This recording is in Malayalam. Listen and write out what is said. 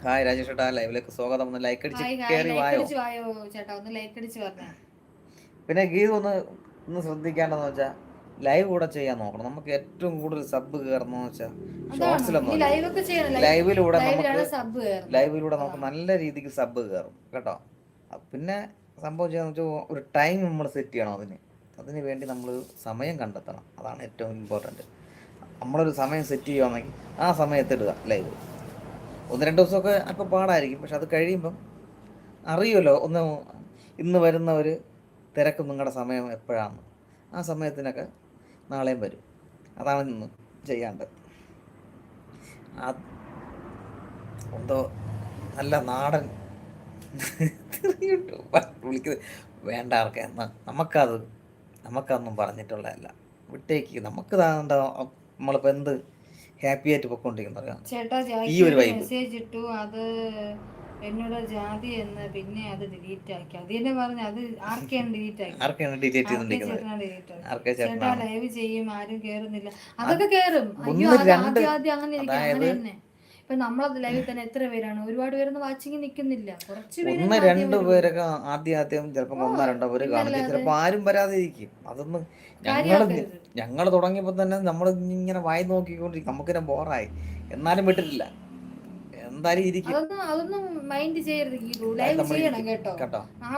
ഹായ് രാജേഷ് ചേട്ടാ, ലൈവിലേക്ക് സ്വാഗതം. ഒന്ന് ലൈക്ക് അടിച്ച് ഹായ് ഹായ് കയറി ലൈക്ക് വായോ. അടിച്ച് വായോ ചേട്ടാ, ഒന്ന് ലൈക്ക് അടിച്ച് പറഞ്ഞേ. പിന്നെ ഗീത് ഒന്ന് ശ്രദ്ധിക്കേണ്ടതെന്ന് വെച്ചാൽ ലൈവ് കൂടെ ചെയ്യാൻ നോക്കണം. നമുക്ക് ഏറ്റവും കൂടുതൽ സബ് കയറണമെന്ന് വെച്ചാൽ അതാണ് ഇനി ഷോർട്സിലൊന്നുമല്ല, ലൈവ് ഒക്കെ ചെയ്യണം. നമുക്ക് ലൈവിലാണ് സബ് കയറുന്നത്. ലൈവിലൂടെ നമുക്ക് അതാണ് നല്ല രീതിക്ക് സബ് കയറും കേട്ടോ. പിന്നെ സംഭവം ചെയ്യാന്ന് വെച്ചാൽ ഒരു ടൈം നമ്മൾ സെറ്റ് ചെയ്യണം. അതിന് വേണ്ടി നമ്മൾ സമയം കണ്ടെത്തണം. അതാണ് ഏറ്റവും ഇമ്പോർട്ടൻറ്റ്. നമ്മളൊരു സമയം സെറ്റ് ചെയ്യുകയാണെങ്കിൽ ആ സമയത്ത് ഇടുക ലൈവ്. 1-2 ദിവസമൊക്കെ അപ്പോൾ പാടായിരിക്കും, പക്ഷെ അത് കഴിയുമ്പം അറിയുമല്ലോ. ഇന്ന് വരുന്നവർ തിരക്കും നിങ്ങളുടെ സമയം എപ്പോഴാണ്, ആ സമയത്തിനൊക്കെ നാളെയും വരും. അതാണ് ഇന്ന് ചെയ്യാണ്ട്. എന്തോ നല്ല നാടൻ വിളിക്കുന്നത് വേണ്ട ആർക്ക് എന്നാൽ നമുക്കതൊന്നും പറഞ്ഞിട്ടുള്ളതല്ല. വിട്ടേക്ക്. നമുക്ക് താണ്ട നമ്മളിപ്പോൾ എന്ത് ഹാപ്പി ആയിട്ട് പൊയ്ക്കൊണ്ടിരിക്കുന്നത് ചേട്ടാ. ഈ ജാക്കി ഒരു വൈബ്. മെസ്സേജ് ഇട്ടു, അത് എന്നോട് ജാതി എന്ന്, പിന്നെ അത് ഡിലീറ്റ് ആക്കി. അത് തന്നെ പറഞ്ഞു, അത് ആർക്കെയാണ് ഡിലീറ്റ് ആക്കി? ആർക്കാണ് ഡിലീറ്റ് ആർക്കെ ചെയ്തിരിക്കുന്നത്? ചേട്ടനാണ് ഡിലീറ്റ് ആക്കി. ആർക്കെ ചേട്ടാ ചേട്ടനാണ്. ലൈവ് ചെയ്യും, ആരും കേറുന്നില്ല. അതൊക്കെ കേറും. അയ്യോ, ഒന്ന് അത് രണ്ട് ആദ്യം അങ്ങനെ ഇരിക്കും, അതായത് അങ്ങനെ തന്നെ. ഇപ്പൊ നമ്മളത് ലൈവിൽ തന്നെ എത്ര പേരാണ്? ഒരുപാട് പേരൊന്നും വാച്ചിങ് നിൽക്കുന്നില്ല, കുറച്ച് പേരൊക്കെ ആദ്യം 1-2 വരുള്ളൂ. പേരൊക്കെ ആദ്യം ചിലപ്പോൾ ഓ 1-2 പേര് കാണും, പിന്നല്ലാതെ ചിലപ്പോൾ ആരും വരാതെ ഇരിക്കും. അതൊന്നും കാര്യമാക്കരുത്. ഞങ്ങൾ തുടങ്ങിയപ്പോൾ തന്നെ നമ്മൾ ഇങ്ങനെ വായി നോക്കിക്കൊണ്ടിരിക്കും. നമുക്കിനെ ബോറായി, എന്നാലും വിട്ടിട്ടില്ല. എന്തായാലും ഇരിക്കും. അതൊന്നും മൈൻഡ് ചെയ്യരുത്. ഈ ലൈവ് എന്തായാലും നമ്മൾ ചെയ്യണം ഇരിക്കും കേട്ടോ. കേട്ടോ. നാളെ